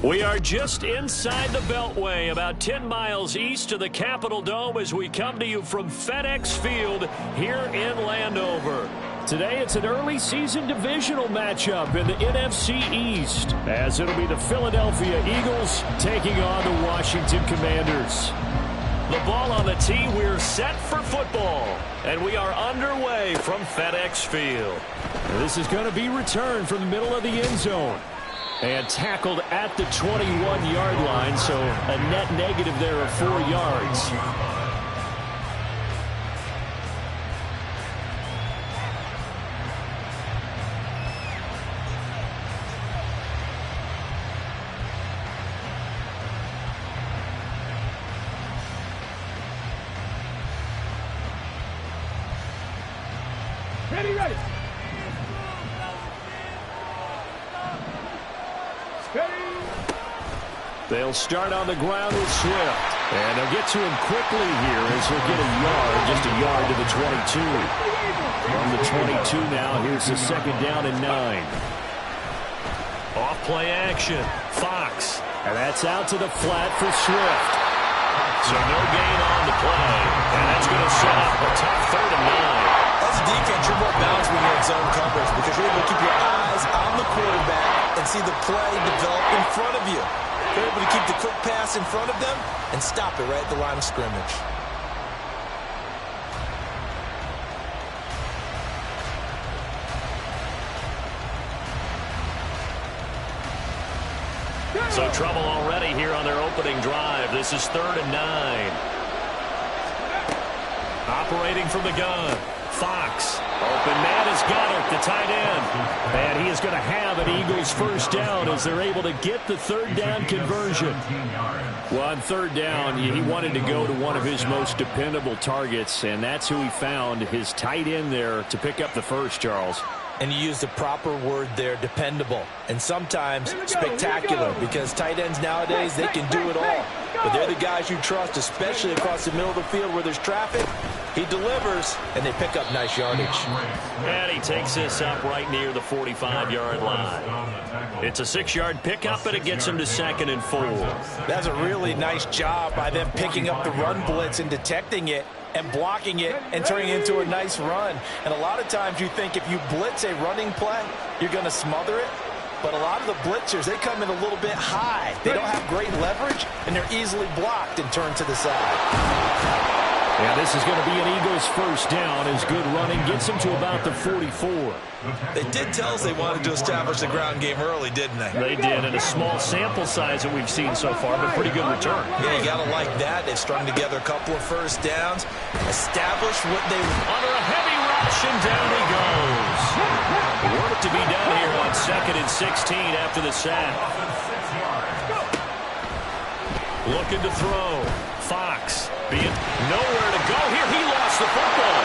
We are just inside the Beltway, about 10 miles east of the Capitol Dome as we come to you from FedEx Field here in Landover. Today it's an early season divisional matchup in the NFC East, as it'll be the Philadelphia Eagles taking on the Washington Commanders. The ball on the tee, we're set for football, and we are underway from FedEx Field. This is going to be returned from the middle of the end zone. And tackled at the 21-yard line, so a net negative there of 4 yards. Ready. They'll start on the ground with Swift. And they'll get to him quickly here as he'll get a yard, just a yard to the 22. From the 22 now, here's the second down and 9. Off play action. Fox. And that's out to the flat for Swift. So no gain on the play. And that's going to set up a tough 3rd and 9. As a defense, you're more balanced when you're in zone coverage because you're able to keep your eyes on the quarterback and see the play develop in front of you. They're able to keep the quick pass in front of them and stop it right at the line of scrimmage. So trouble already here on their opening drive. This is 3rd and 9. Operating from the gun. Fox. Open man is Goddard, the tight end. And he is going to have an Eagles first down as they're able to get the 3rd down conversion. Well, on 3rd down, he wanted to go to one of his most dependable targets, and that's who he found, his tight end there, to pick up the first, Charles. And you used the proper word there, dependable. And sometimes spectacular, because tight ends nowadays, they can do it all. But they're the guys you trust, especially across the middle of the field where there's traffic. He delivers, and they pick up nice yardage. And he takes this up right near the 45-yard line. It's a 6-yard pickup, and it gets him to 2nd and 4. That's a really nice job by them picking up the run blitz and detecting it and blocking it and turning it into a nice run. And a lot of times you think if you blitz a running play, you're going to smother it. But a lot of the blitzers, they come in a little bit high. They don't have great leverage, and they're easily blocked and turned to the side. Yeah, this is going to be an Eagles first down as good running gets him to about the 44. They did tell us they wanted to establish the ground game early, didn't they? They did, and a small sample size that we've seen so far, but pretty good return. Yeah, you got to like that. They've strung together a couple of first downs, established what they... Under a heavy rush, and down he goes. Work to be done here on 2nd and 16 after the sack. Looking to throw. Fox being nowhere to go here. He lost the football.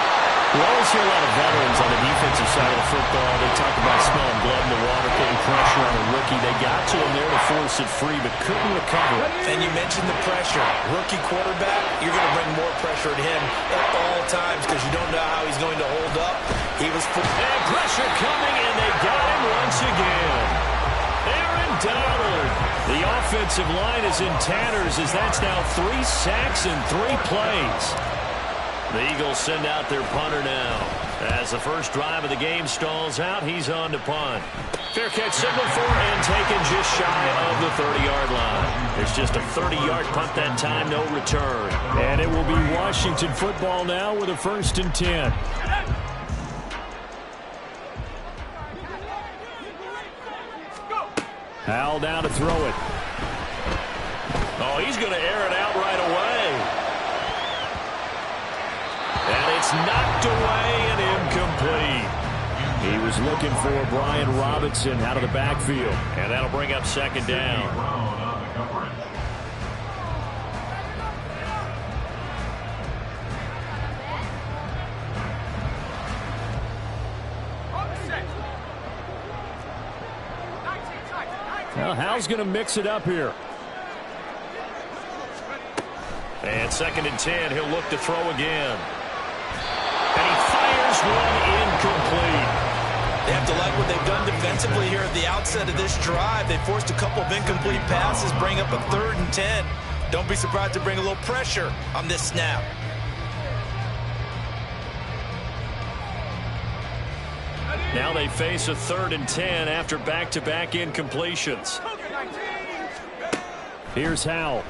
We always hear a lot of veterans on the defensive side of the football. They talk about smelling blood in the water, getting pressure on a rookie. They got to him there to force it free, but couldn't recover. And you mentioned the pressure. Rookie quarterback, you're going to bring more pressure at him at all times because you don't know how he's going to hold up. He was... And pressure coming, and they got him once again. Aaron Donald. The offensive line is in tatters as that's now 3 sacks in 3 plays. The Eagles send out their punter now. As the first drive of the game stalls out, he's on to punt. Fair catch signal for and taken just shy of the 30-yard line. It's just a 30-yard punt that time, no return. And it will be Washington football now with a 1st and 10. Howell down to throw it. Oh, he's going to air it out right away. And it's knocked away and incomplete. He was looking for Brian Robinson out of the backfield. And that'll bring up 2nd down. Well, Hal's going to mix it up here. And 2nd and 10, he'll look to throw again. And he fires one incomplete. They have to like what they've done defensively. defensively here at the outset of this drive. They forced a couple of incomplete passes, bring up a 3rd and 10. Don't be surprised to bring a little pressure on this snap. Now they face a 3rd and 10 after back-to-back incompletions. Here's Howell.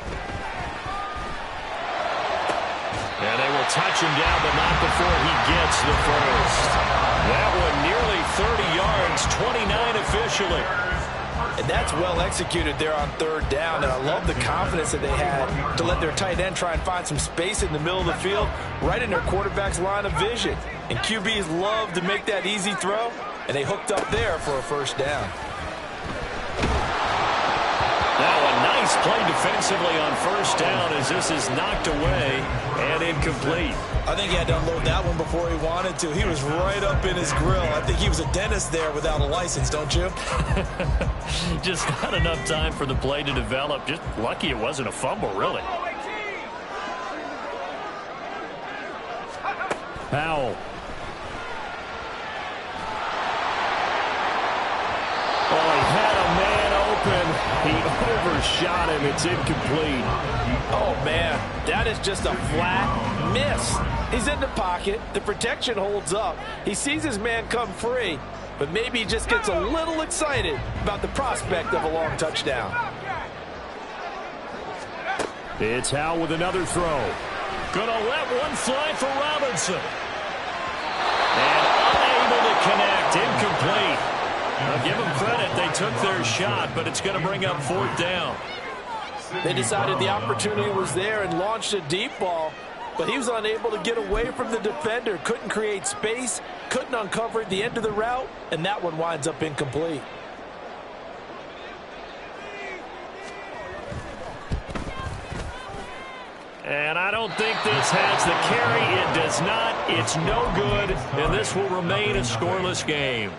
And they will touch him down, but not before he gets the first. That one nearly 30 yards, 29 officially. And that's well executed there on 3rd down. And I love the confidence that they had to let their tight end try and find some space in the middle of the field, right in their quarterback's line of vision. And QBs love to make that easy throw, and they hooked up there for a 1st down. Now a nice play defensively on 1st down as this is knocked away and incomplete. I think he had to unload that one before he wanted to. He was right up in his grill. I think he was a dentist there without a license, don't you? Just not enough time for the play to develop. Just lucky it wasn't a fumble, really. Powell. Oh, he had a man open. He overshot him. It's incomplete. Oh, man, that is just a flat miss. He's in the pocket. The protection holds up. He sees his man come free, but maybe he just gets a little excited about the prospect of a long touchdown. It's Howell with another throw. Gonna let one fly for Robinson. And unable to connect. Incomplete. I'll give them credit. They took their shot, but it's going to bring up 4th down. They decided the opportunity was there and launched a deep ball, but he was unable to get away from the defender. Couldn't create space, couldn't uncover at the end of the route, and that one winds up incomplete. And I don't think this has the carry. It does not. It's no good, and this will remain a scoreless game.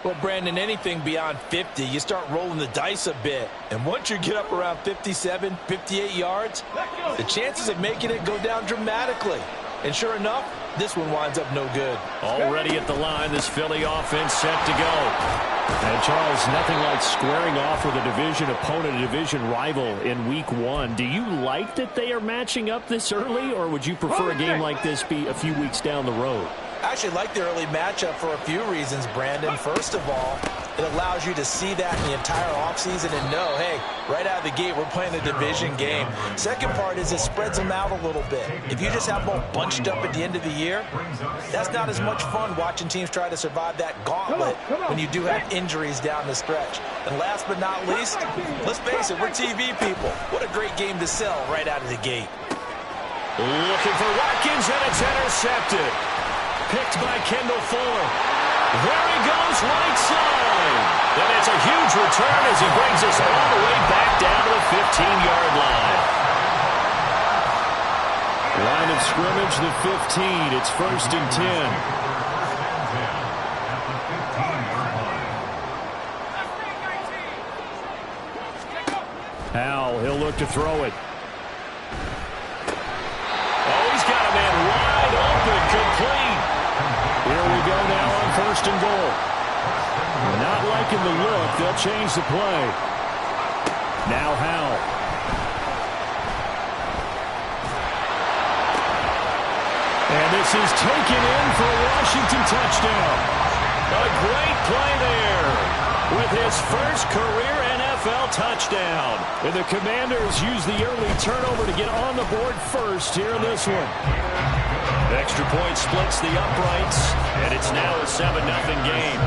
Well, Brandon, anything beyond 50, you start rolling the dice a bit. And once you get up around 57, 58 yards, the chances of making it go down dramatically. And sure enough, this one winds up no good. Already at the line, this Philly offense set to go. And, Charles, nothing like squaring off with a division opponent, a division rival in Week 1. Do you like that they are matching up this early, or would you prefer a game like this be a few weeks down the road? I actually like the early matchup for a few reasons, Brandon. First of all, it allows you to see that in the entire offseason and know, hey, right out of the gate, we're playing a division game. Second part is it spreads them out a little bit. If you just have them all bunched up at the end of the year, that's not as much fun watching teams try to survive that gauntlet when you do have injuries down the stretch. And last but not least, let's face it, we're TV people. What a great game to sell right out of the gate. Looking for Watkins, and it's intercepted. Picked by Kendall Fuller. There he goes, right side. And it's a huge return as he brings us all the way back down to the 15-yard line. Line of scrimmage, the 15. It's 1st and 10. Howell, he'll look to throw it. Oh, he's got a man wide open, complete. Here we go now on 1st and goal. Not liking the look. They'll change the play. Now Howell. And this is taken in for a Washington touchdown. A great play there with his first career NFL touchdown. And the Commanders use the early turnover to get on the board first here in this one. Extra point splits the uprights, and it's now a 7-0 game.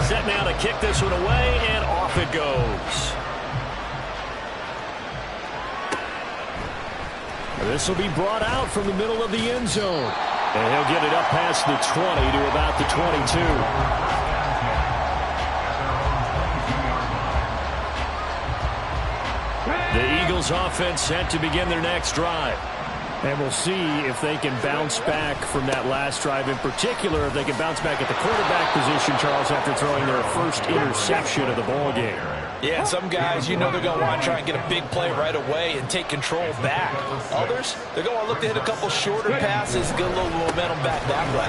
Set now to kick this one away, and off it goes. This will be brought out from the middle of the end zone. And he'll get it up past the 20 to about the 22. The Eagles offense set to begin their next drive. And we'll see if they can bounce back from that last drive. In particular, if they can bounce back at the quarterback position, Charles, after throwing their first interception of the ball game. Yeah, some guys, you know they're going to want to try and get a big play right away and take control back. Others, they're going to look to hit a couple shorter passes, get a little momentum back that way.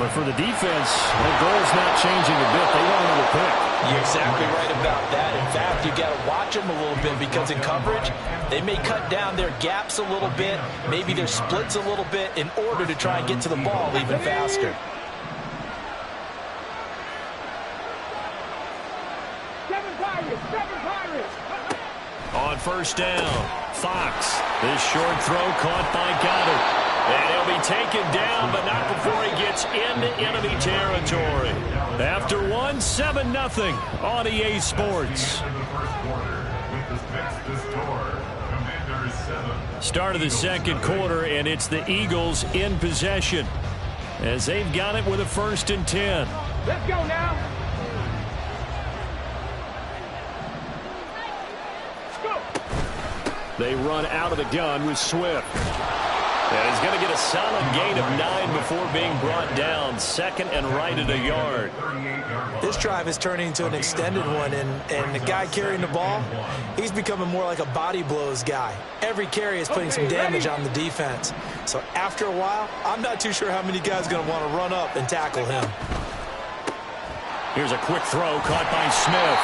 But for the defense, the goal's not changing a bit. They want another pick. You're exactly right about that. In fact, you got to watch them a little bit because in coverage, they may cut down their gaps a little bit, maybe their splits a little bit in order to try and get to the ball even faster. On first down, Fox. This short throw caught by Goddard. And he'll be taken down, but not before he gets into enemy territory. After 7-0 on EA Sports. Start of the second quarter, and it's the Eagles in possession as they've got it with a 1st and 10. Let's go now. They run out of the gun with Swift. And he's going to get a solid gain of 9 before being brought down. 2nd and right at a yard. This drive is turning into an extended one, and the guy carrying the ball, he's becoming more like a body blows guy. Every carry is putting some damage on the defense. So after a while, I'm not too sure how many guys are going to want to run up and tackle him. Here's a quick throw caught by Smith.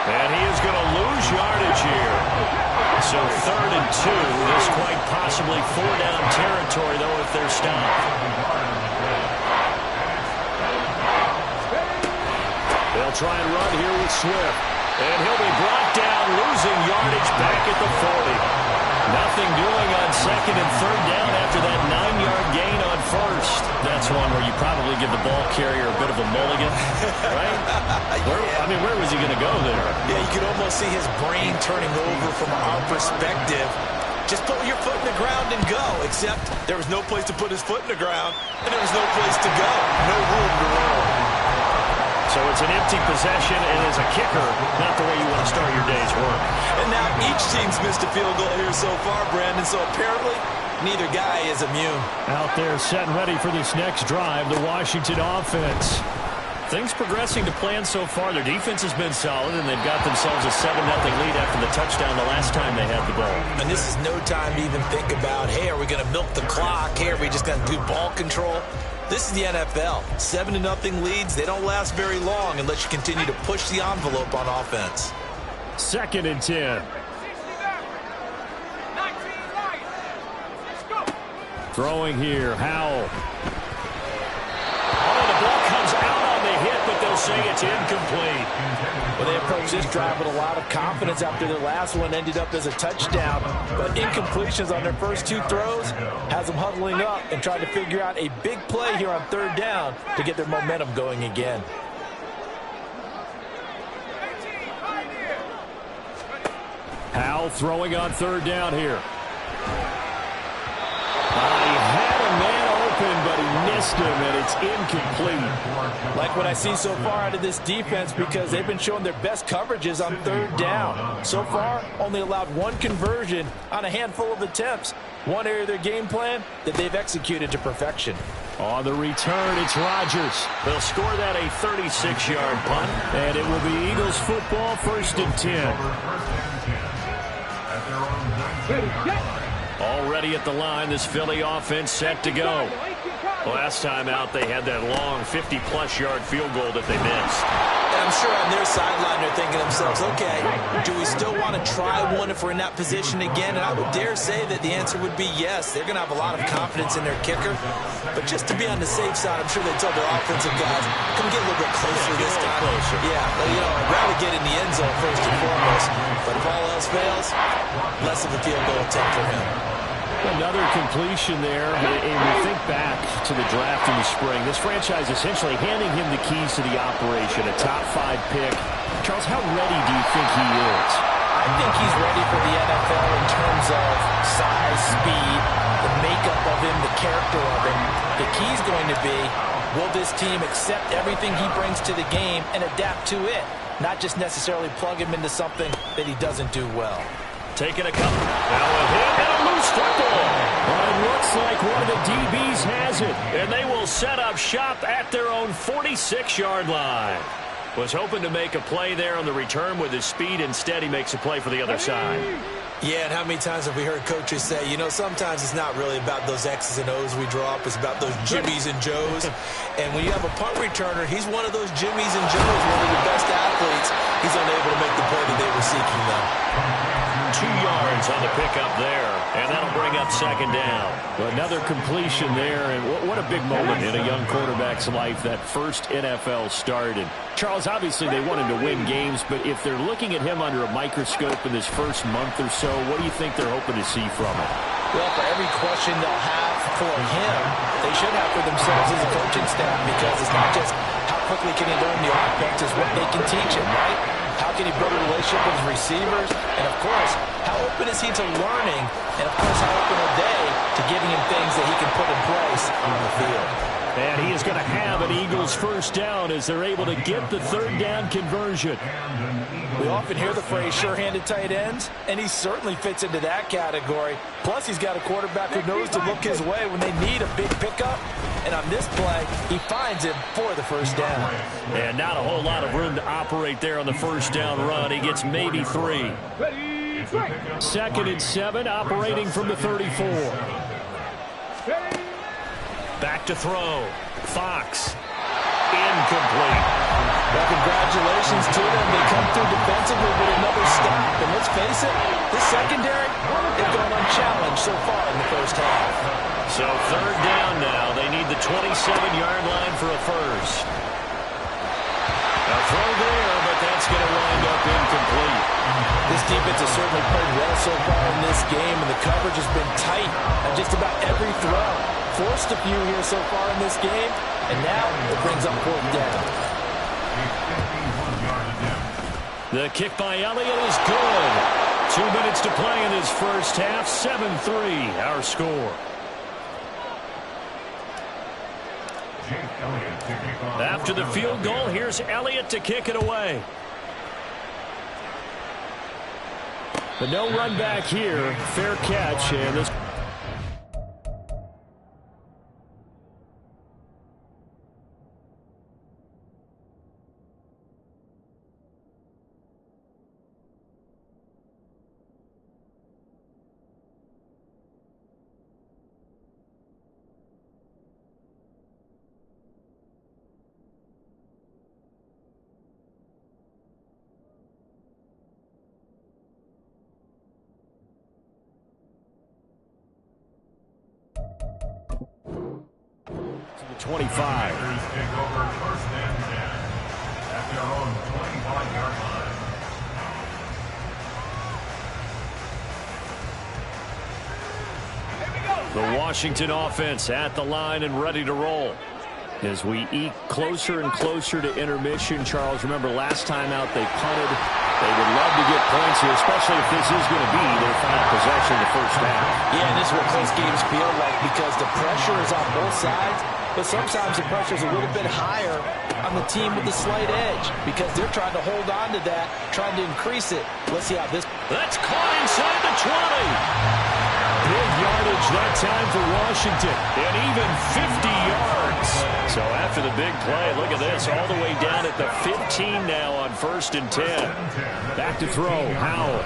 And he is going to lose yardage here. So 3rd and 2. This quite possibly 4-down territory, though, if they're stopped. They'll try and run here with Swift. And he'll be brought down, losing yardage back at the 40. Nothing doing on 2nd and 3rd down after that 9-yard gain on 1st. That's one where you probably give the ball carrier a bit of a mulligan, right? Where was he going to go there? Yeah, you could almost see his brain turning over from our perspective. Just put your foot in the ground and go, except there was no place to put his foot in the ground, and there was no place to go. No room to roll. So it's an empty possession, and as a kicker, not the way you want to start your day's work. And now each team's missed a field goal here so far, Brandon, so apparently neither guy is immune. Out there set and ready for this next drive, the Washington offense. Things progressing to plan so far. Their defense has been solid, and they've got themselves a 7-0 lead after the touchdown the last time they had the ball. And this is no time to even think about, hey, are we going to milk the clock? Hey, are we just going to do ball control? This is the NFL. 7-0 leads, they don't last very long unless you continue to push the envelope on offense. 2nd and 10. Throwing here, Howell. Oh, the ball comes out on the hit, but they'll say it's incomplete. Well, they approached this drive with a lot of confidence after their last one ended up as a touchdown. But incompletions on their first 2 throws has them huddling up and trying to figure out a big play here on 3rd down to get their momentum going again. Howell throwing on 3rd down here. He had a man open, but he missed him, and it's incomplete. Like what I see so far out of this defense, because they've been showing their best coverages on 3rd down. So far, only allowed 1 conversion on a handful of attempts. One area of their game plan that they've executed to perfection. On the return, it's Rodgers. They'll score that a 36-yard punt, and it will be Eagles football, 1st and 10. Already at the line, this Philly offense set to go. Last time out, they had that long 50-plus yard field goal that they missed. And I'm sure on their sideline they're thinking to themselves, okay, do we still want to try one if we're in that position again? And I would dare say that the answer would be yes. They're going to have a lot of confidence in their kicker. But just to be on the safe side, I'm sure they told their offensive guys, come get a little bit closer this time. Yeah, well, I'd rather get in the end zone first and foremost. But if all else fails, less of a field goal attempt for him. Another completion there, and we think back to the draft in the spring. This franchise essentially handing him the keys to the operation, a top 5 pick. Charles, how ready do you think he is? I think he's ready for the NFL in terms of size, speed, the makeup of him, the character of him. The key's going to be, will this team accept everything he brings to the game and adapt to it, not just necessarily plug him into something that he doesn't do well. Taking a couple. Now a hit and a loose football. Well, it looks like one of the DBs has it. And they will set up shop at their own 46-yard line. Was hoping to make a play there on the return with his speed. Instead, he makes a play for the other side. Yeah, and how many times have we heard coaches say, you know, sometimes it's not really about those X's and O's we draw up. It's about those Jimmies and Joes. And when you have a punt returner, he's one of those Jimmies and Joes, one of the best athletes. He's unable to make the play that they were seeking, though. 2 yards on the pickup there, and that'll bring up second down. Another completion there, and what a big moment in a young quarterback's life, that first NFL start. And Charles, obviously they want him to win games, but if they're looking at him under a microscope in this first month or so, what do you think they're hoping to see from him? Well, for every question they'll have for him, they should have for themselves as a coaching staff, because it's not just how quickly can he learn the offense, it's what they can teach him, right? How can he build a relationship with his receivers? And, of course, how open is he to learning? And, of course, how open are they to giving him things that he can put in place on the field? And he is going to have an Eagles first down as they're able to get the third down conversion. We often hear the phrase sure-handed tight ends, and he certainly fits into that category. Plus, he's got a quarterback who knows to look his way when they need a big pickup. And on this play, he finds him for the first down. And not a whole lot of room to operate there on the first down run. He gets maybe 3. 2nd and 7, operating from the 34. Back to throw. Fox. Incomplete. Well, congratulations to them. They come through defensively with another stop. And let's face it, this secondary, they've gone unchallenged so far in the first half. So third down now. They need the 27-yard line for a first. A throw there, but that's going to wind up incomplete. This defense has certainly played well so far in this game, and the coverage has been tight on just about every throw. Forced a few here so far in this game, and now it brings up fourth down. The kick by Elliott is good. 2 minutes to play in his first half. 7-3, our score. After the field goal, here's Elliott to kick it away. But no run back here. Fair catch, and this... to the 25. Take over first and 10 at their own 25-yard line. The Washington offense at the line and ready to roll. As we eke closer and closer to intermission, Charles, remember last time out they punted. They would love to get points here, especially if this is going to be their final possession in the first half. Yeah, and this is what most games feel like, because the pressure is on both sides, but sometimes the pressure is a little bit higher on the team with the slight edge, because they're trying to hold on to that, trying to increase it. Let's see how this... That's caught inside the 20. Big yardage that time for Washington, and even 50 yards. So after the big play, look at this, all the way down at the 15 now on 1st and 10. Back to throw, Howell.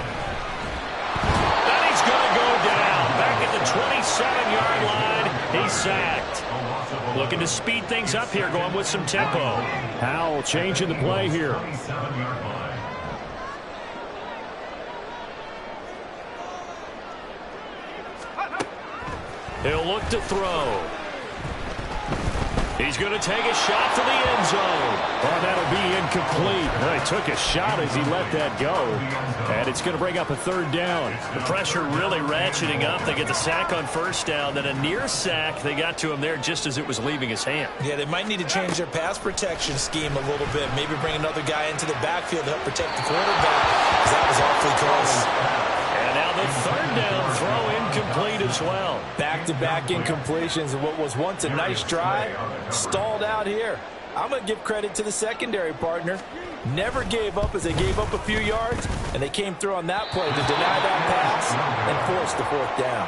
And he's going to go down. Back at the 27-yard line, he's sacked. Looking to speed things up here, going with some tempo. Howell changing the play here. He'll look to throw. He's going to take a shot to the end zone. Oh, that'll be incomplete. Well, he took a shot as he let that go. And it's going to bring up a third down. The pressure really ratcheting up. They get the sack on first down. Then a near sack. They got to him there just as it was leaving his hand. Yeah, they might need to change their pass protection scheme a little bit. Maybe bring another guy into the backfield to help protect the quarterback, because that was awfully close. And now the third down throw incomplete as well. Back-to-back incompletions, and what was once a nice drive stalled out here. I'm going to give credit to the secondary partner. Never gave up as they gave up a few yards, and they came through on that play to deny that pass and force the fourth down.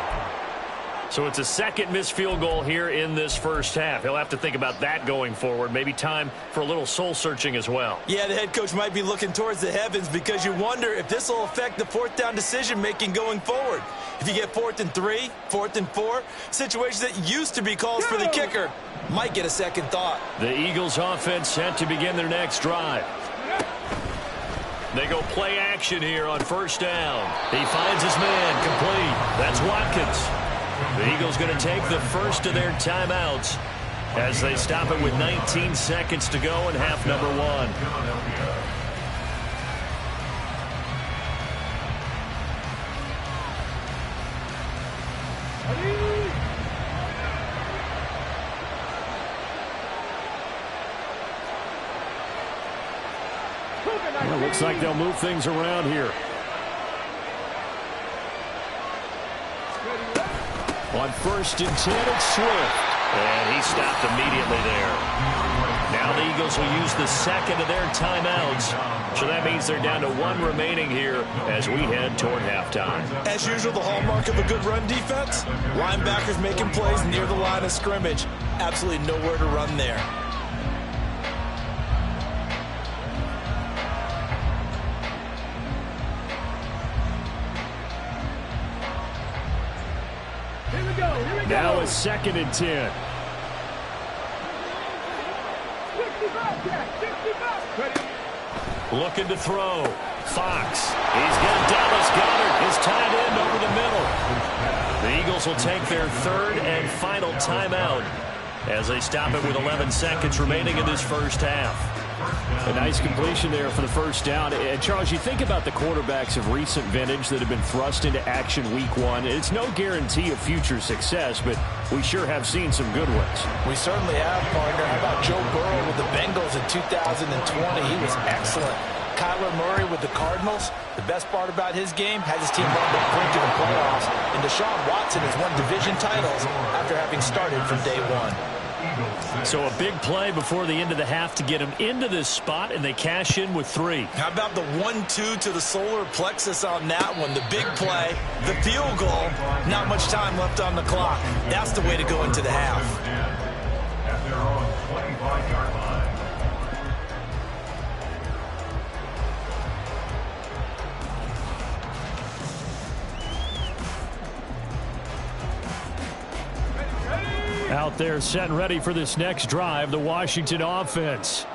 So it's a second missed field goal here in this first half. He'll have to think about that going forward. Maybe time for a little soul-searching as well. Yeah, the head coach might be looking towards the heavens because you wonder if this will affect the fourth down decision-making going forward. If you get 4th and 3, 4th and 4, situations that used to be calls for the kicker might get a second thought. The Eagles offense set to begin their next drive. They go play action here on first down. He finds his man complete. That's Watkins. The Eagles going to take the first of their timeouts as they stop it with 19 seconds to go in half number 1. Well, looks like they'll move things around here. On 1st and 10, it's Swift. And he stopped immediately there. Now the Eagles will use the second of their timeouts. So that means they're down to 1 remaining here as we head toward halftime. As usual, the hallmark of a good run defense, linebackers making plays near the line of scrimmage. Absolutely nowhere to run there. Now it's 2nd and 10. Looking to throw. Fox. He's got Dallas Goedert. His tight end over the middle. The Eagles will take their 3rd and final timeout as they stop it with 11 seconds remaining in this first half. A nice completion there for the first down. And Charles, you think about the quarterbacks of recent vintage that have been thrust into action week 1. It's no guarantee of future success, but we sure have seen some good ones. We certainly have, partner. How about Joe Burrow with the Bengals in 2020? He was excellent. Kyler Murray with the Cardinals. The best part about his game has his team run the brink of the playoffs. And Deshaun Watson has won division titles after having started from day 1. So a big play before the end of the half to get them into this spot, and they cash in with 3. How about the 1-2 to the solar plexus on that one? The big play, the field goal, not much time left on the clock. That's the way to go into the half. At their own 25-yard line. Out there set and ready for this next drive, the Washington offense.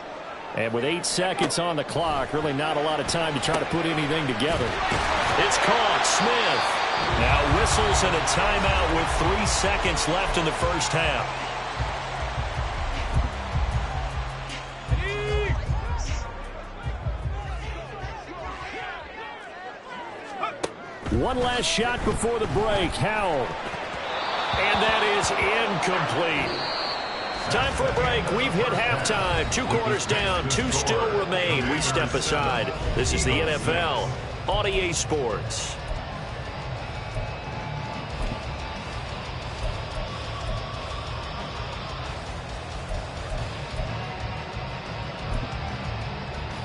And with 8 seconds on the clock, really not a lot of time to try to put anything together. It's caught. Smith now whistles and a timeout with 3 seconds left in the first half. One last shot before the break. Howell. And that is incomplete. Time for a break. We've hit halftime. 2 quarters down. 2 still remain. We step aside. This is the NFL on EA Sports.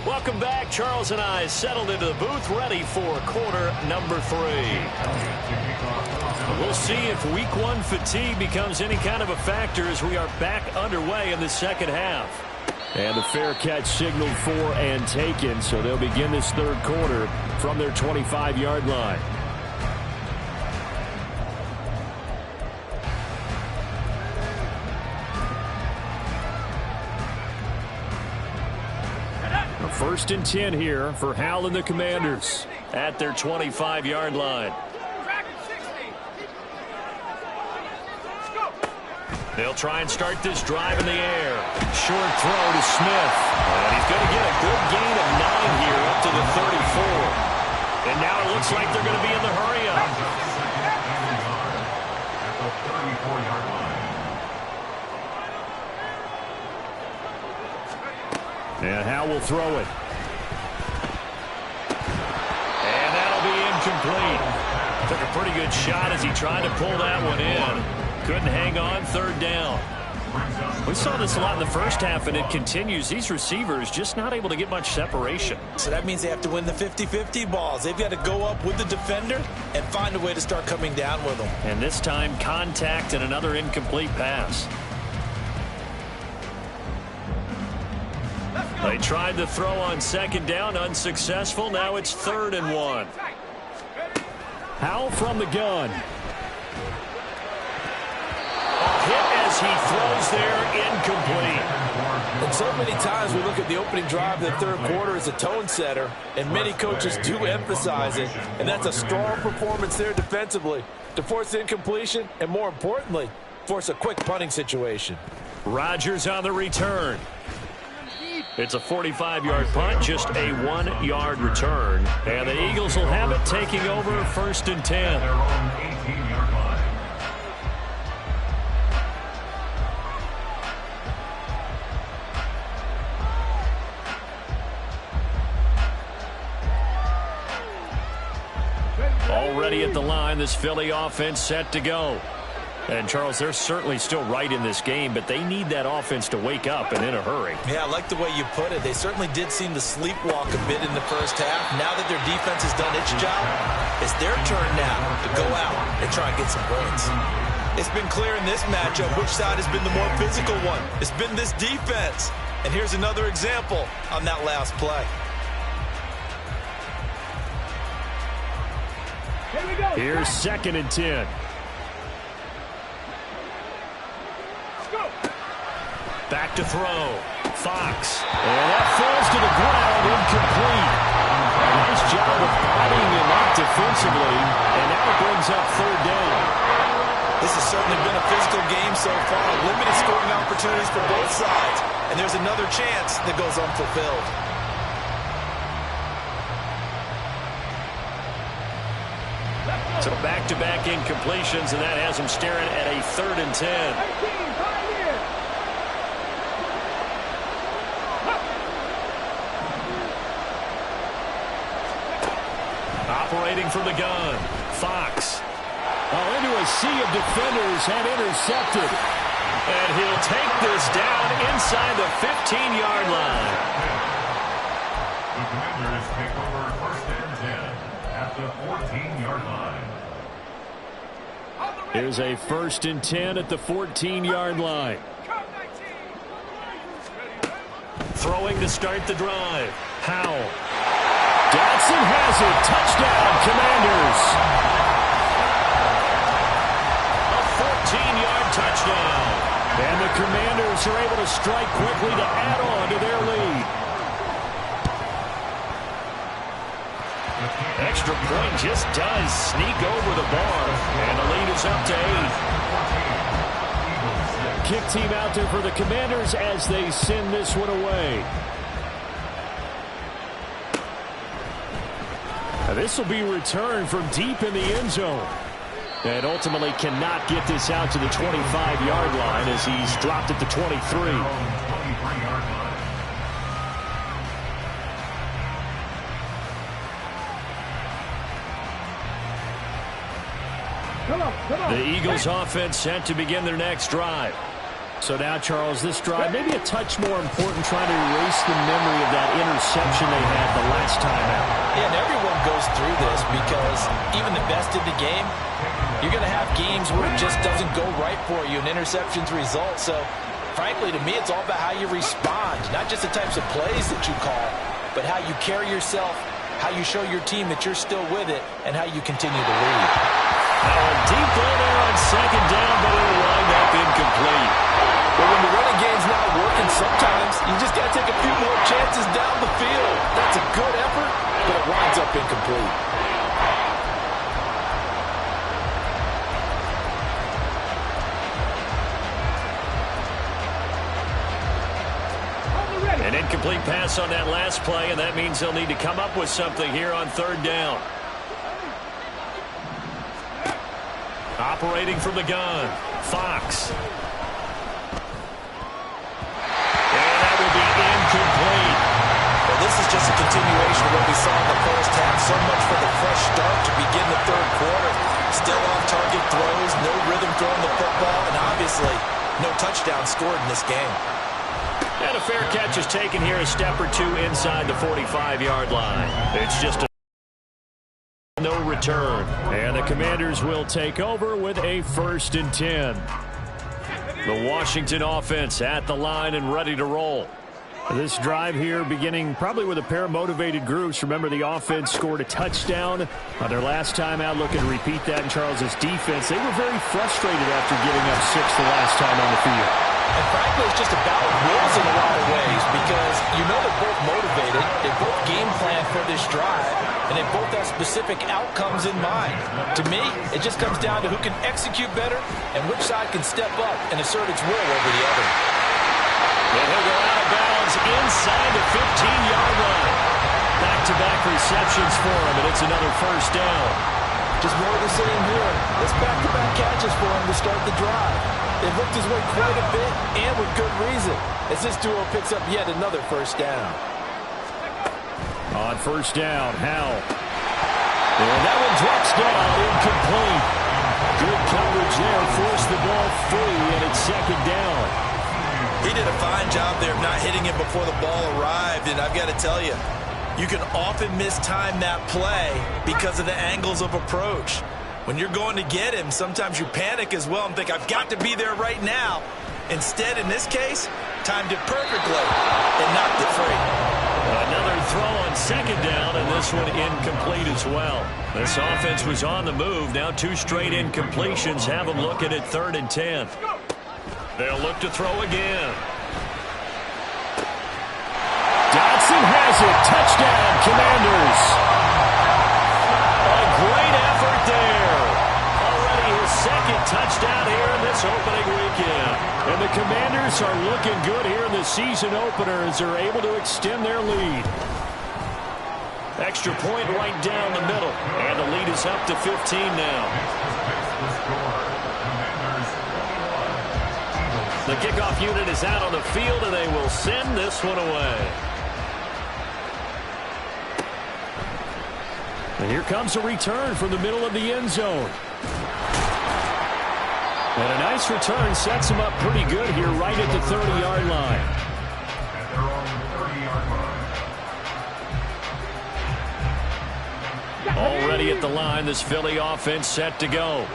Welcome back. Charles and I settled into the booth, ready for quarter number 3. We'll see if week 1 fatigue becomes any kind of a factor as we are back underway in the second half. And the fair catch signaled for and taken, so they'll begin this 3rd quarter from their 25-yard line. First and 10 here for Howell and the Commanders at their 25-yard line. They'll try and start this drive in the air. Short throw to Smith. And he's going to get a good gain of 9 here up to the 34. And now it looks like they're going to be in the hurry-up. At the 34-yard line. And Howell will throw it. And that'll be incomplete. Took a pretty good shot as he tried to pull that one in. Couldn't hang on. 3rd down. Brings up We saw this a lot in the first half, and it continues. These receivers just not able to get much separation. So that means they have to win the 50-50 balls. They've got to go up with the defender and find a way to start coming down with them. And this time, contact and another incomplete pass. They tried the throw on second down, unsuccessful. Now it's 3rd and 1. Howell from the gun. Hit as he throws there, incomplete. And so many times we look at the opening drive of the third quarter as a tone setter, and many coaches do emphasize it, and that's a strong performance there defensively to force incompletion and, more importantly, force a quick punting situation. Rodgers on the return. It's a 45-yard punt, just a 1-yard return. And the Eagles will have it, taking over 1st and 10. Their own 18-yard line. Already at the line, this Philly offense set to go. And, Charles, they're certainly still right in this game, but they need that offense to wake up and in a hurry. Yeah, I like the way you put it. They certainly did seem to sleepwalk a bit in the first half. Now that their defense has done its job, it's their turn now to go out and try and get some points. It's been clear in this matchup which side has been the more physical one. It's been this defense. And here's another example on that last play. Here's 2nd and 10. Back to throw. Fox. And that falls to the ground, incomplete. A nice job of fighting him up defensively. And now it brings up 3rd down. This has certainly been a physical game so far. Limited scoring opportunities for both sides. And there's another chance that goes unfulfilled. So back-to-back incompletions, and that has him staring at a 3rd and 10. Operating from the gun, Fox. Into a sea of defenders and intercepted. And he'll take this down inside the 15-yard line. The Commanders take over 1st and 10 at the 14-yard line. Here's a 1st and 10 at the 14-yard line. Throwing to start the drive. Howell. Dotson has it. Touchdown, Commanders. A 14-yard touchdown. And the Commanders are able to strike quickly to add on to their lead. Extra point just does sneak over the bar. And the lead is up to 8. Kick team out there for the Commanders as they send this one away. This will be returned from deep in the end zone. And ultimately cannot get this out to the 25-yard line as he's dropped at the 23. The Eagles offense set to begin their next drive. So now, Charles, this drive maybe a touch more important, trying to erase the memory of that interception they had the last time out. Yeah, and everyone goes through this because even the best in the game, you're going to have games where it just doesn't go right for you and interceptions result. So, frankly, to me, it's all about how you respond, not just the types of plays that you call, but how you carry yourself, how you show your team that you're still with it, and how you continue to lead. Deep ball there on second down, but it'll wind up incomplete. But when the running game's not working, sometimes you just got to take a few more chances down the field. That's a good effort, but it winds up incomplete. An incomplete pass on that last play, and that means they'll need to come up with something here on 3rd down. Operating from the gun, Fox. And that will be incomplete. Well, this is just a continuation of what we saw in the first half. So much for the fresh start to begin the third quarter. Still off-target throws, no rhythm throwing the football, and obviously no touchdown scored in this game. And a fair catch is taken here, a step or two inside the 45-yard line. It's just a no return. And the Commanders will take over with a 1st and 10. The Washington offense at the line and ready to roll. This drive here beginning probably with a pair of motivated groups. Remember, the offense scored a touchdown on their last time out. Looking to repeat that in Charles's defense. They were very frustrated after giving up 6 the last time on the field. And frankly, it's just about wills in a lot of ways because you know they're both motivated. They both game plan for this drive, and they both have specific outcomes in mind. To me, it just comes down to who can execute better and which side can step up and assert its will over the other. And he'll go out of bounds inside the 15-yard line. Back-to-back receptions for him, and it's another 1st down. Just more of the same here. It's back-to-back catches for him to start the drive. They've looked his way quite a bit, and with good reason, as this duo picks up yet another 1st down. On 1st down, Howell. And that one drops down, incomplete. Good coverage there, forced the ball free, and it's 2nd down. He did a fine job there of not hitting him before the ball arrived, and I've got to tell you, you can often mistime that play because of the angles of approach. When you're going to get him, sometimes you panic as well and think, I've got to be there right now. Instead, in this case, timed it perfectly and knocked it free. Another throw on 2nd down, and this one incomplete as well. This offense was on the move. Now 2 straight incompletions have them looking at 3rd and 10. They'll look to throw again. Dotson has it. Touchdown, Commanders. A great effort there. Already his 2nd touchdown here in this opening weekend. And the Commanders are looking good here in the season opener as they're able to extend their lead. Extra point right down the middle. And the lead is up to 15 now. The kickoff unit is out on the field, and they will send this one away. And here comes a return from the middle of the end zone. And a nice return sets him up pretty good here right at the 30-yard line. And they're on the 30-yard line. Already at the line, this Philly offense set to go.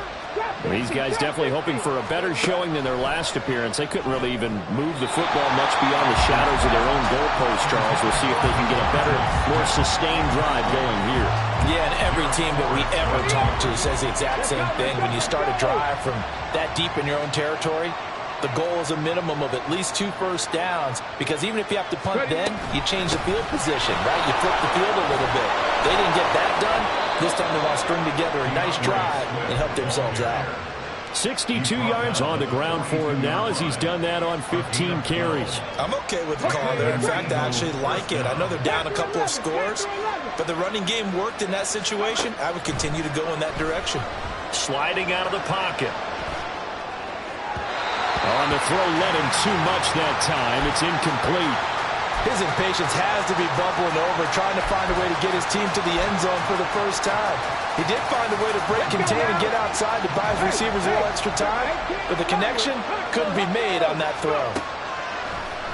These guys definitely hoping for a better showing than their last appearance. They couldn't really even move the football much beyond the shadows of their own goalpost, Charles. We'll see if they can get a better, more sustained drive going here. Yeah, and every team that we ever talk to says the exact same thing. When you start a drive from that deep in your own territory, the goal is a minimum of at least 2 first downs, because even if you have to punt then, you change the field position, right? You flip the field a little bit. They didn't get that done. This time they want to string together a nice drive and help themselves out. 62 yards on the ground for him now as he's done that on 15 carries. I'm okay with the call there. In fact, I actually like it. I know they're down a couple of scores, but the running game worked in that situation. I would continue to go in that direction. Sliding out of the pocket. On the throw, led him too much that time. It's incomplete. His impatience has to be bubbling over, trying to find a way to get his team to the end zone for the first time. He did find a way to break, contain, and get outside to buy his receivers a little extra time, but the connection couldn't be made on that throw.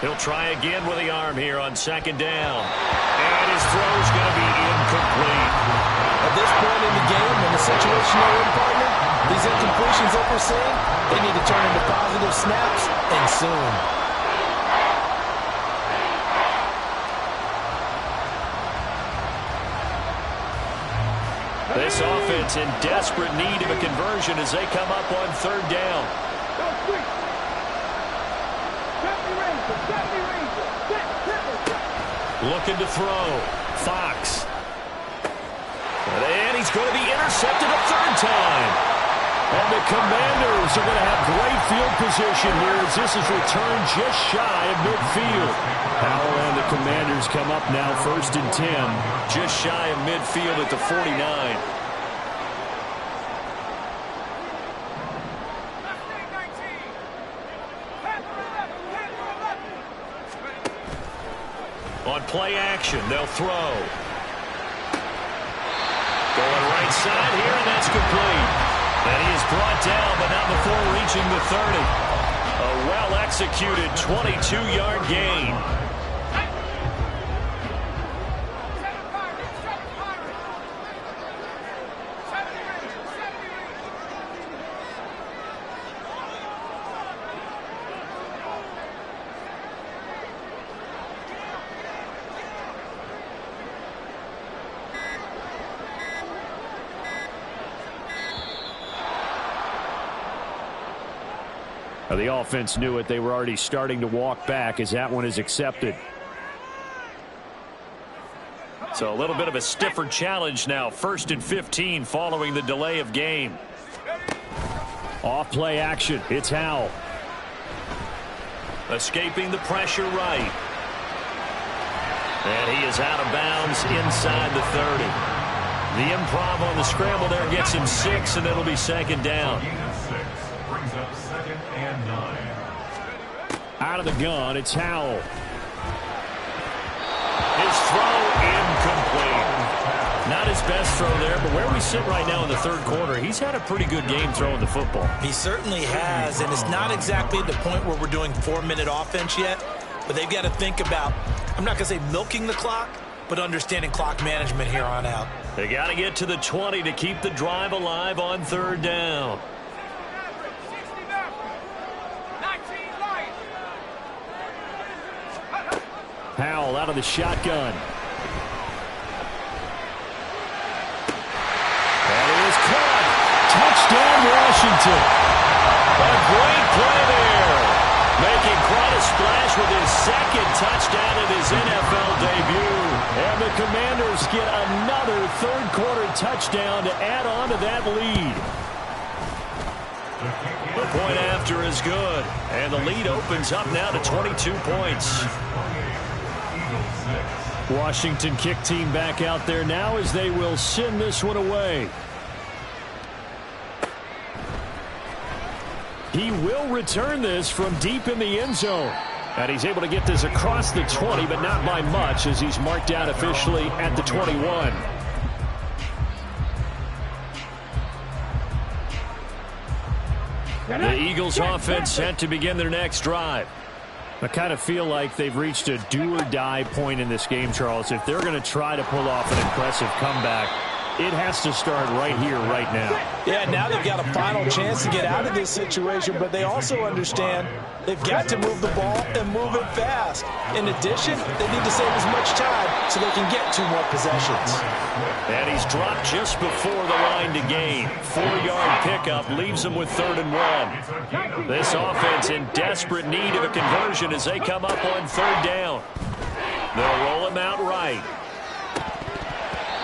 He'll try again with the arm here on 2nd down. And his throw's going to be incomplete. At this point in the game, in the situation they're in, partner, these incompletions that we're seeing, they need to turn into positive snaps, and soon. This offense in desperate need of a conversion as they come up on 3rd down. Looking to throw. Fox. And he's going to be intercepted a 3rd time. And the Commanders are going to have great field position here as this is returned just shy of midfield. Howell and the Commanders come up now 1st and 10. Just shy of midfield at the 49. On play action, they'll throw. Going right side here, and that's complete. And he is brought down, but not before reaching the 30. A well-executed 22-yard gain. The offense knew it. They were already starting to walk back as that one is accepted. So a little bit of a stiffer challenge now. 1st and 15 following the delay of game. Off play action. It's Howell. Escaping the pressure right. And he is out of bounds inside the 30. The improv on the scramble there gets him 6, and it'll be 2nd down. Out of the gun, it's Howell. His throw incomplete. Not his best throw there, but where we sit right now in the 3rd quarter, he's had a pretty good game throwing the football. He certainly has, and it's not exactly at the point where we're doing 4-minute offense yet, but they've got to think about, I'm not going to say milking the clock, but understanding clock management here on out. They got to get to the 20 to keep the drive alive on 3rd down. Howell out of the shotgun. That is caught. Touchdown, Washington. A great play there. Making quite a splash with his 2nd touchdown in his NFL debut. And the Commanders get another 3rd quarter touchdown to add on to that lead. The point after is good. And the lead opens up now to 22 points. Washington kick team back out there now as they will send this one away. He will return this from deep in the end zone. And he's able to get this across the 20, but not by much as he's marked out officially at the 21. The Eagles offense set to begin their next drive. I kind of feel like they've reached a do-or-die point in this game, Charles. If they're going to try to pull off an impressive comeback, it has to start right here, right now. Yeah, now they've got a final chance to get out of this situation, but they also understand they've got to move the ball and move it fast. In addition, they need to save as much time so they can get 2 more possessions. And he's dropped just before the line to gain. 4-yard pickup leaves them with 3rd and 1. This offense in desperate need of a conversion as they come up on 3rd down. They'll roll him out right.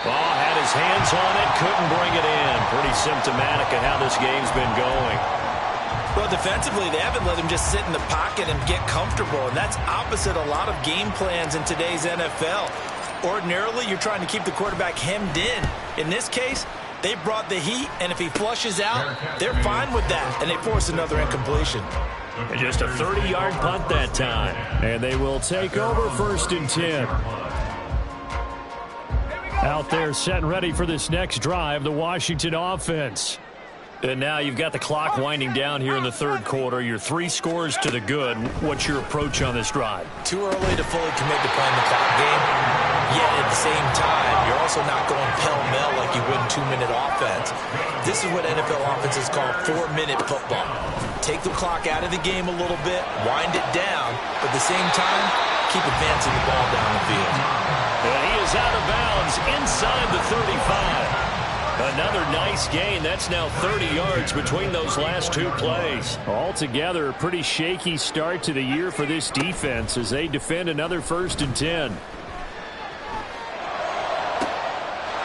Ball had his hands on it, couldn't bring it in. Pretty symptomatic of how this game's been going. Well, defensively, they haven't let him just sit in the pocket and get comfortable, and that's opposite a lot of game plans in today's NFL. Ordinarily, you're trying to keep the quarterback hemmed in. In this case, they brought the heat, and if he flushes out, they're fine with that, and they force another incompletion. And just a 30-yard punt that time. And they will take over 1st and 10. Out there set and ready for this next drive, the Washington offense. And now you've got the clock winding down here in the 3rd quarter. Your 3 scores to the good. What's your approach on this drive? Too early to fully commit to playing the clock game. Yet at the same time, you're also not going pell-mell like you would in 2-minute offense. This is what NFL offenses call 4-minute football. Take the clock out of the game a little bit, wind it down, but at the same time, keep advancing the ball down the field. And he is out of bounds inside the 35. Another nice gain. That's now 30 yards between those last 2 plays. Altogether, a pretty shaky start to the year for this defense as they defend another 1st and 10.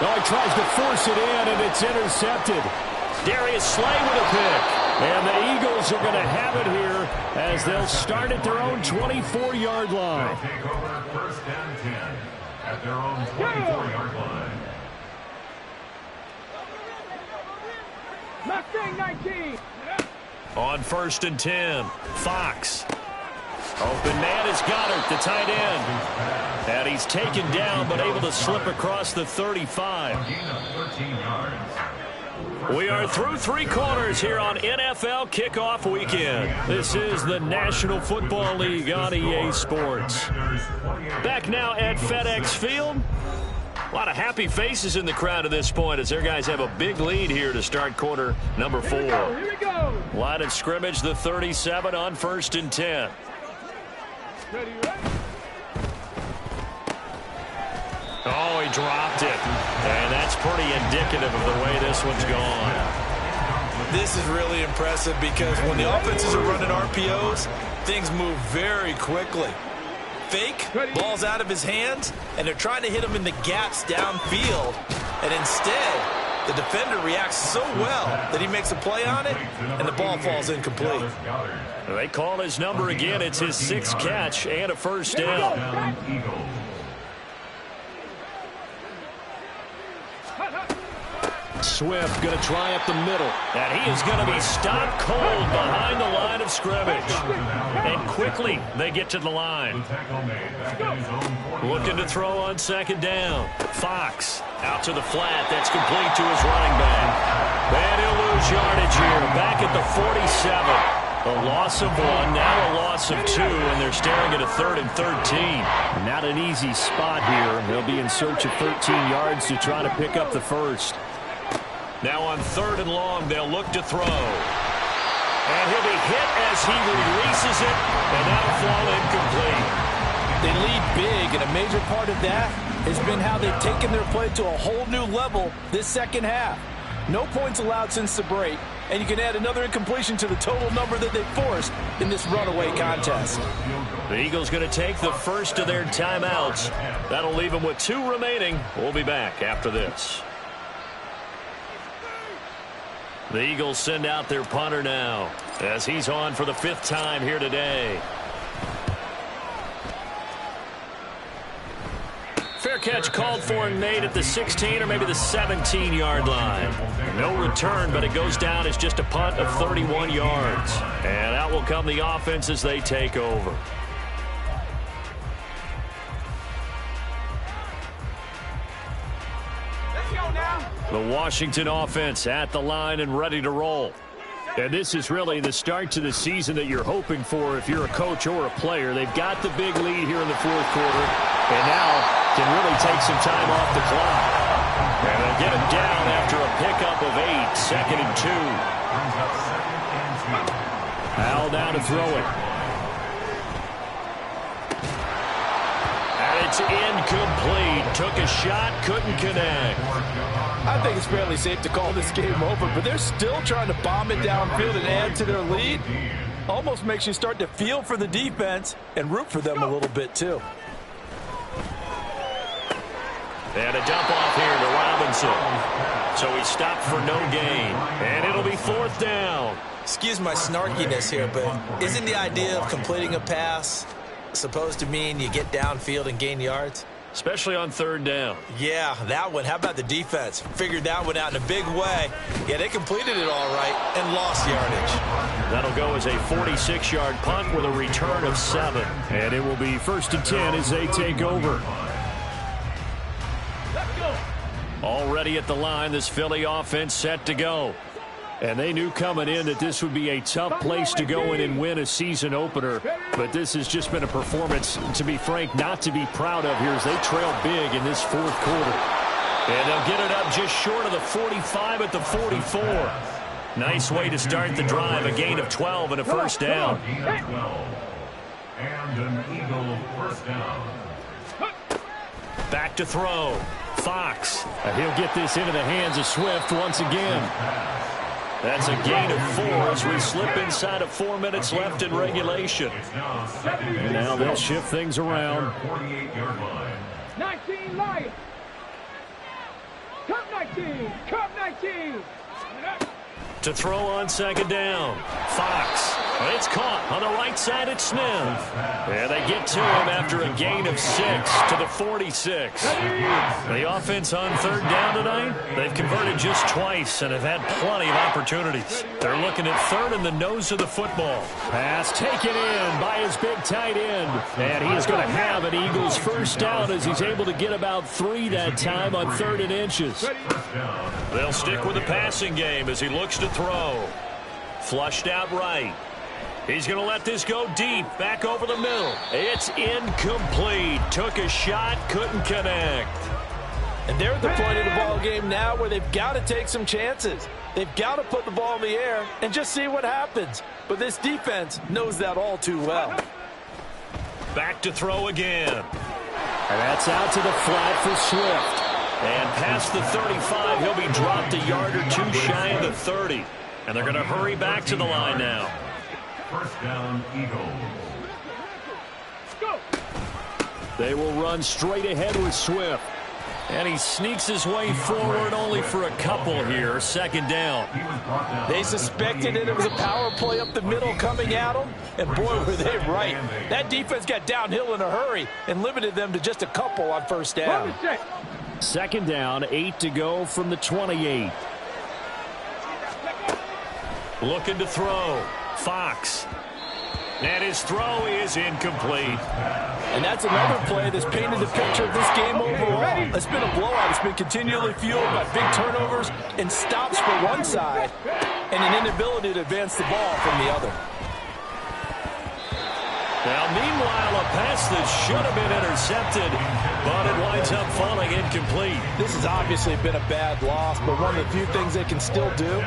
Oh, he tries to force it in, and it's intercepted. Darius Slay with a pick. And the Eagles are going to have it here as they'll start at their own 24-yard line. They'll take over 1st and 10 at their own 24-yard line. On 1st and 10, Fox. Open man is Goddard, the tight end. And he's taken down but able to slip across the 35. A gain of 13 yards. We are through 3 quarters here on NFL Kickoff Weekend. This is the National Football League on EA Sports. Back now at FedEx Field. A lot of happy faces in the crowd at this point as their guys have a big lead here to start quarter number 4. Here we go. Line of scrimmage, the 37 on 1st and 10. Ready. Oh, he dropped it. And that's pretty indicative of the way this one's gone. This is really impressive because when the offenses are running RPOs, things move very quickly. Fake, ball's out of his hands, and they're trying to hit him in the gaps downfield. And instead, the defender reacts so well that he makes a play on it, and the ball falls incomplete. They call his number again. It's his 6th catch and a first down. Swift going to try up the middle. And he is going to be stopped cold behind the line of scrimmage. And quickly they get to the line. Looking to throw on 2nd down. Fox out to the flat. That's complete to his running back. And he'll lose yardage here. Back at the 47. A loss of 1, now a loss of 2, and they're staring at a 3rd and 13. Not an easy spot here. They'll be in search of 13 yards to try to pick up the first. Now on 3rd and long, they'll look to throw. And he'll be hit as he releases it, and that'll fall incomplete. They lead big, and a major part of that has been how they've taken their play to a whole new level this second half. No points allowed since the break, and you can add another incompletion to the total number that they forced in this runaway contest. The Eagles going to take the first of their timeouts. That'll leave them with 2 remaining. We'll be back after this. The Eagles send out their punter now as he's on for the 5th time here today. Fair catch called for and made at the 16 or maybe the 17-yard line. No return, but it goes down as just a punt of 31 yards. And out will come the offense as they take over. The Washington offense at the line and ready to roll. And this is really the start to the season that you're hoping for if you're a coach or a player. They've got the big lead here in the 4th quarter, and now can really take some time off the clock. And they'll get him down after a pickup of 8, 2nd and 2. Al now to throw it. And it's incomplete. Took a shot, couldn't connect. I think it's fairly safe to call this game over, but they're still trying to bomb it downfield and add to their lead. Almost makes you start to feel for the defense and root for them a little bit, too. And a dump off here to Robinson. So he stopped for no gain. And it'll be 4th down. Excuse my snarkiness here, but isn't the idea of completing a pass supposed to mean you get downfield and gain yards? Especially on 3rd down. Yeah, that one. How about the defense? Figured that one out in a big way. Yeah, they completed it all right and lost yardage. That'll go as a 46-yard punt with a return of 7. And it will be 1st and 10 as they take over. Already at the line, this Philly offense set to go. And they knew coming in that this would be a tough place to go in and win a season opener. But this has just been a performance, to be frank, not to be proud of here as they trail big in this 4th quarter. And they'll get it up just short of the 45 at the 44. Nice way to start the drive, a gain of 12 and a first down. And an Eagle first down. Back to throw. Fox. He'll get this into the hands of Swift once again. That's a gain of 4 as we slip inside of 4 minutes left in regulation. And now they'll shift things around. 48-yard line. 19 Lions. Cup 19. Cup 19. To throw on 2nd down. Fox It's caught on the right side at Smith. And they get to him after a gain of 6 to the 46. The offense on third down tonight, they've converted just twice and have had plenty of opportunities. They're looking at third in the nose of the football. Pass taken in by his big tight end. And he is going to have an Eagles first down as he's able to get about 3 that time on 3rd and inches. They'll stick with the passing game as he looks to throw. Flushed out right. He's going to let this go deep, back over the middle. It's incomplete. Took a shot, couldn't connect. And they're at the point of the ball game now where they've got to take some chances. They've got to put the ball in the air and just see what happens. But this defense knows that all too well. Back to throw again. And that's out to the flat for Swift. And past the 35, he'll be dropped a yard or two shy of the 30. And they're going to hurry back to the line now. First down, Eagles. They will run straight ahead with Swift. And he sneaks his way forward only for a couple here. 2nd down. They suspected it was a power play up the middle coming at them. And boy, were they right. That defense got downhill in a hurry and limited them to just a couple on 1st down. 2nd down, 8 to go from the 28. Looking to throw. Fox. And his throw is incomplete. And that's another play that's painted the picture of this game overall. It's been a blowout. It's been continually fueled by big turnovers and stops for one side and an inability to advance the ball from the other. Now, meanwhile, a pass that should have been intercepted, but it winds up falling incomplete. This has obviously been a bad loss, but one of the few things they can still do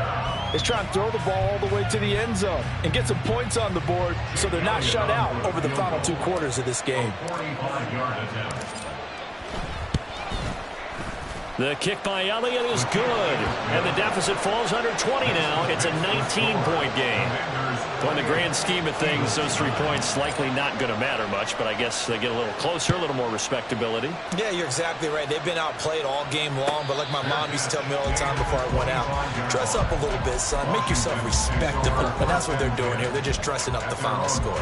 is try and throw the ball all the way to the end zone and get some points on the board so they're not shut out over the final 2 quarters of this game. The kick by Elliott is good, and the deficit falls under 20 now. It's a 19-point game. So in the grand scheme of things, those 3 points likely not going to matter much, but I guess they get a little closer, a little more respectability. Yeah, you're exactly right. They've been outplayed all game long, but like my mom used to tell me all the time before I went out, dress up a little bit, son. Make yourself respectable. And that's what they're doing here. They're just dressing up the final score.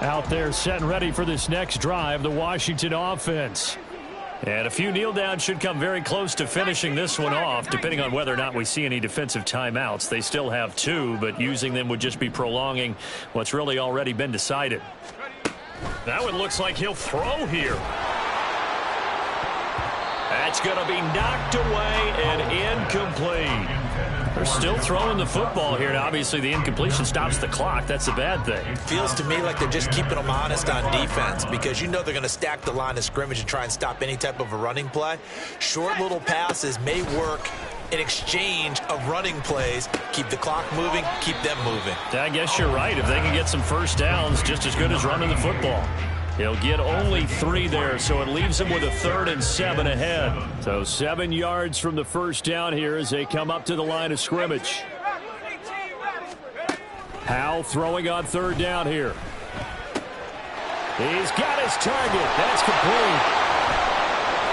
Out there set and ready for this next drive, the Washington offense. And a few kneel downs should come very close to finishing this one off, depending on whether or not we see any defensive timeouts. They still have 2, but using them would just be prolonging what's really already been decided. Now it looks like he'll throw here. That's going to be knocked away and incomplete. They're still throwing the football here, and obviously the incompletion stops the clock. That's a bad thing. It feels to me like they're just keeping them honest on defense because you know they're going to stack the line of scrimmage and try and stop any type of a running play. Short little passes may work in exchange of running plays. Keep the clock moving, keep them moving. I guess you're right. If they can get some first downs, just as good as running the football. He'll get only 3 there, so it leaves him with a 3rd and 7 ahead. So 7 yards from the first down here as they come up to the line of scrimmage. Howell throwing on 3rd down here. He's got his target. That's complete.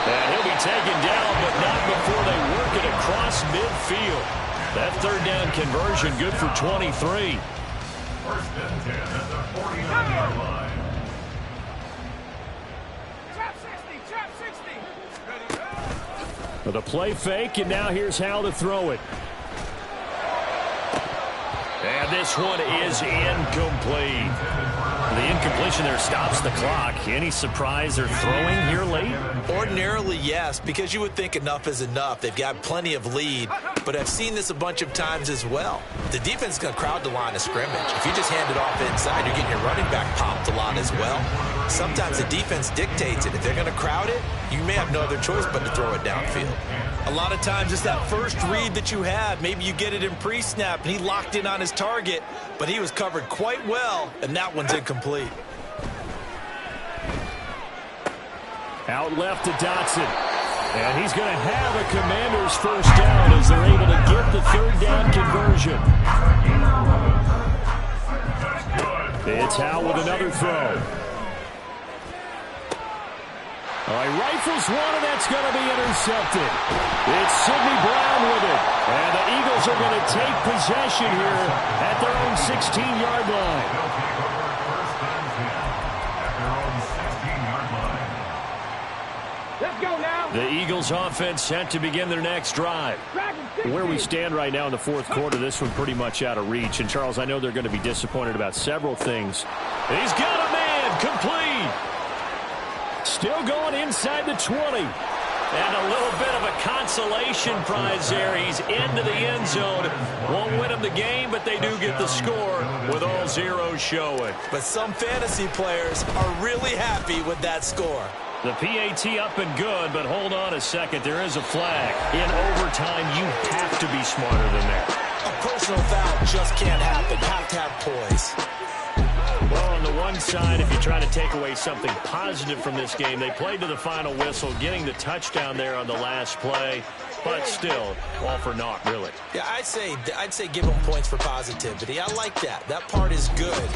And he'll be taken down, but not before they work it across midfield. That 3rd down conversion good for 23. First and 10 at the 49-yard line. With a play fake, and now here's how to throw it. And this one is incomplete. The incompletion there stops the clock. Any surprise they're throwing here late? Ordinarily, yes, because you would think enough is enough. They've got plenty of lead, but I've seen this a bunch of times as well. The defense is going to crowd the line of scrimmage. If you just hand it off inside, you're getting your running back popped a lot as well. Sometimes the defense dictates it. If they're going to crowd it, you may have no other choice but to throw it downfield. A lot of times it's that first read that you have. Maybe you get it in pre-snap, and he locked in on his target, but he was covered quite well, and that one's incomplete. Out left to Dotson. And he's going to have a Commander's first down as they're able to get the 3rd down conversion. It's Howell with another throw. He rifles one, and that's going to be intercepted. It's Sidney Brown with it. And the Eagles are going to take possession here at their own 16-yard line. They'll take over first and 10 at their own 16-yard line. Let's go now. The Eagles offense set to begin their next drive. Where we stand right now in the fourth quarter, this one pretty much out of reach. And, Charles, I know they're going to be disappointed about several things. He's got a man, complete. Still going inside the 20. And a little bit of a consolation prize there. He's into the end zone. Won't win them the game, but they do get the score with all zeros showing. But some fantasy players are really happy with that score. The PAT up and good, but hold on a second. There is a flag. In overtime, you have to be smarter than that. A personal foul just can't happen. Have to have poise. Well, on the one side, if you try to take away something positive from this game, they played to the final whistle, getting the touchdown there on the last play, but still, all for naught, really. Yeah, I'd say give them points for positivity. I like that. That part is good.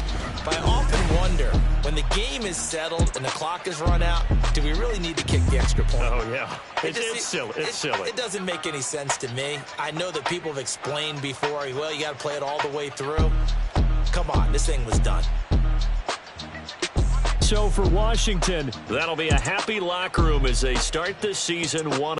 But I often wonder, when the game is settled and the clock is run out, do we really need to kick the extra point? Oh, yeah. It's silly. It's silly. It doesn't make any sense to me. I know that people have explained before, well, you got to play it all the way through. Come on, this thing was done. So for Washington, that'll be a happy locker room as they start this season 1